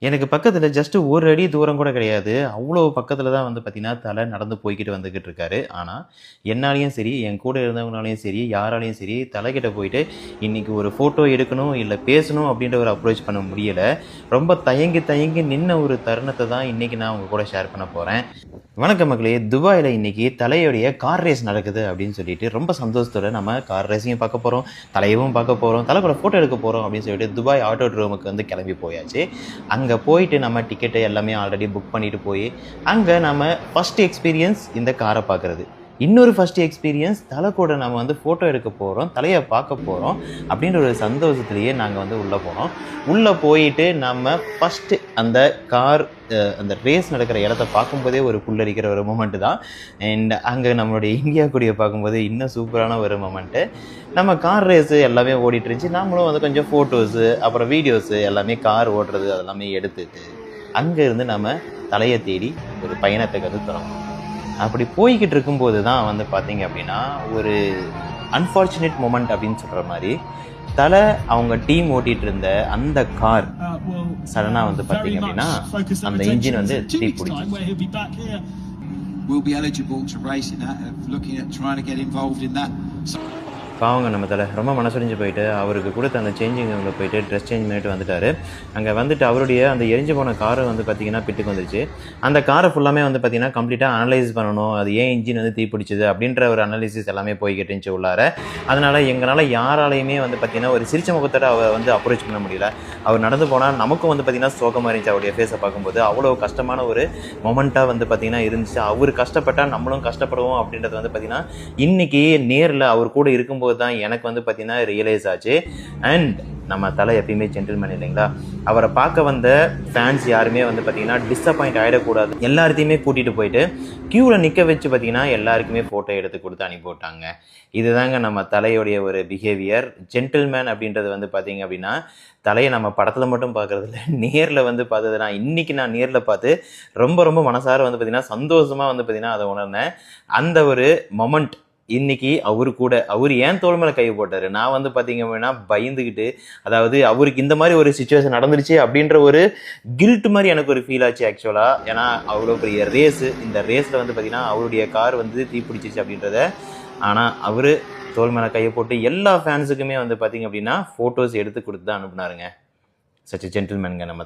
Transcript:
எனக்கு பக்கத்துல ஜஸ்ட் 1 அடி தூரம் கூட கிடையாது. அவ்ளோ பக்கத்துல தான் வந்து பார்த்தீங்கன்னா, தல நடந்து போய்க்கிட்டு வந்துகிட்டு இருக்காரு. ஆனா, என்னாலயும் சரி, என் கூட இருந்தவங்கனாலயும் சரி, யாராலயும் சரி, தலைகிட்ட போயிட்டு இன்னைக்கு ஒரு ஃபோட்டோ எடுக்கணும், இல்ல பேசணும் அப்படின்ற ஒரு அப்ரோச் பண்ண முடியல. ரொம்ப தயங்கி தயங்கி நின்ன ஒரு தருணத்த தான் இன்னைக்கு நான் உங்க கூட ஷேர் பண்ண போறேன். வணக்கம் மக்களே! துபாயில இன்னைக்கு தலையோடைய கார் ரேஸ் நடக்குது அப்படின்னு சொல்லிட்டு, ரொம்ப சந்தோஷத்தோட நம்ம கார் ரேஸையும் பார்க்க போறோம், தலையவும் பார்க்க போறோம், தல கூட ஃபோட்டோ எடுக்க போறோம் அப்படின்னு சொல்லிட்டு துபாய் ஆட்டோட்ரோமுக்கு வந்து கிளம்பி போயாச்சு. அங்க போயிட்டு நம்ம டிக்கெட் எல்லாமே ஆல்ரெடி புக் பண்ணிட்டு போய், அங்க நம்ம ஃபர்ஸ்ட் எக்ஸ்பீரியன்ஸ் இந்த கார பார்க்குறது. இன்னொரு ஃபர்ஸ்ட் எக்ஸ்பீரியன்ஸ் தல கூட நம்ம வந்து ஃபோட்டோ எடுக்க போறோம், தலைய பார்க்க போறோம் அப்படின்ற ஒரு சந்தோஷத்திலேயே நாங்க வந்து உள்ள போனோம். உள்ள போயிட்டு நம்ம ஃபர்ஸ்ட் அந்த கார் அந்த ரேஸ் நடக்கிற இடத்த பார்க்கும்போதே ஒரு புல்லரிக்கிற ஒரு மொமெண்ட் தான். அண்ட் அங்கே நம்மளுடைய இந்தியா கொடியை பார்க்கும்போது இன்னும் சூப்பரான ஒரு மொமெண்ட்டு. நம்ம கார் ரேஸு எல்லாமே ஓடிட்டு இருந்துச்சு. நாமளும் வந்து கொஞ்சம் ஃபோட்டோஸு அப்புறம் வீடியோஸு எல்லாமே கார் ஓட்டுறது அதெல்லாமே எடுத்துட்டு அங்கேருந்து நம்ம தலையை தேடி ஒரு பயணத்துக்கு வந்து தொடங்கணும். அப்படி போய்கிட்டு இருக்கும்போது தான் வந்து பார்த்தீங்க அப்படின்னா ஒரு அன்ஃபார்ச்சுனேட் மொமெண்ட் அப்படின்னு சொல்கிற மாதிரி தலை அவங்க டீம் ஓட்டிகிட்டு இருந்த அந்த கார் சடனாக வந்து பார்த்தீங்க அப்படின்னா அந்த இன்ஜின் வந்து தீப்பிடிச்சு. Will be eligible to race in that, looking at trying to get involved in that. பாவங்க நம்ம தலை ரொம்ப மனசுடைஞ்சு போயிட்டு அவருக்கு கொடுத்த அந்த சேஞ்சிங் ரூமில் போயிட்டு ட்ரெஸ் சேஞ்ச் பண்ணிட்டு வந்துட்டார். அங்கே வந்துட்டு அவருடைய அந்த எரிஞ்சு போன காரை வந்து பார்த்திங்கன்னா பிட்டுக்கு வந்துருச்சு. அந்த காரை ஃபுல்லாமே வந்து பார்த்திங்கன்னா கம்ப்ளீட்டாக அனலைஸ் பண்ணணும், அது ஏன் இன்ஜின் வந்து தீப்பிடிச்சது அப்படின்ற ஒரு அனாலிசிஸ் எல்லாமே போய்கிட்டு இருந்துச்சு உள்ளார. அதனால் எங்களால் யாராலையுமே வந்து பார்த்திங்கன்னா ஒரு சிரிச்ச முகத்தோட அவர் வந்து அப்ரோச் பண்ண முடியல. அவர் நடந்து போனால் நமக்கும் வந்து பார்த்திங்கன்னா சோகமாக இருந்துச்சு. அவருடைய ஃபேஸை பார்க்கும்போது அவ்வளோ கஷ்டமான ஒரு மொமெண்ட்டாக வந்து பார்த்திங்கன்னா இருந்துச்சு. அவர் கஷ்டப்பட்டால் நம்மளும் கஷ்டப்படுவோம் அப்படின்றது வந்து பார்த்திங்கன்னா இன்றைக்கி நேரில் அவர் கூட இருக்கும்போது தான் எனக்கு வந்து பார்த்தீங்கன்னா ரியலைஸ் ஆச்சு. அண்ட் நம்ம தலை எப்பயுமே ஜென்டில்மேன் இல்லைங்களா, அவரை பார்க்க வந்த ஃபேன்ஸ் யாருமே வந்து பார்த்தீங்கன்னா டிஸப்பாயிண்ட் ஆகிடக்கூடாது, எல்லாத்தையுமே கூட்டிகிட்டு போயிட்டு க்யூவில் நிற்க வச்சு பார்த்தீங்கன்னா எல்லாருக்குமே ஃபோட்டோ எடுத்து கொடுத்து அனுப்பி விட்டாங்க. இதுதாங்க நம்ம தலையோடைய ஒரு பிஹேவியர். ஜென்டில்மேன் அப்படின்றது வந்து பார்த்தீங்க அப்படின்னா தலையை நம்ம படத்தில் மட்டும் பார்க்குறதில்ல, நேரில் வந்து பார்த்தது. நான் இன்றைக்கி நான் நேரில் பார்த்து ரொம்ப ரொம்ப மனசார வந்து பார்த்திங்கன்னா சந்தோஷமாக வந்து பார்த்திங்கன்னா அதை உணர்ந்தேன். அந்த ஒரு மொமெண்ட் இன்னைக்கு அவர் ஏன் தோள் மேலே கை போட்டார். நான் வந்து பார்த்தீங்க அப்படின்னா பயந்துக்கிட்டு, அதாவது அவருக்கு இந்த மாதிரி ஒரு சுச்சுவேஷன் நடந்துருச்சு அப்படின்ற ஒரு கில்ட் மாதிரி எனக்கு ஒரு ஃபீல் ஆச்சு ஆக்சுவலாக. ஏன்னா அவ்வளோ பெரிய ரேஸு, இந்த ரேஸில் வந்து பார்த்திங்கன்னா அவருடைய கார் வந்து தீப்பிடிச்சிச்சு அப்படின்றத. ஆனால் அவர் தோள் மேலே கையை போட்டு எல்லா ஃபேன்ஸுக்குமே வந்து பார்த்திங்க அப்படின்னா ஃபோட்டோஸ் எடுத்து கொடுத்து தான் அனுப்புனாருங்க. சச் எ ஜென்டில்மேனுங்க நம்ம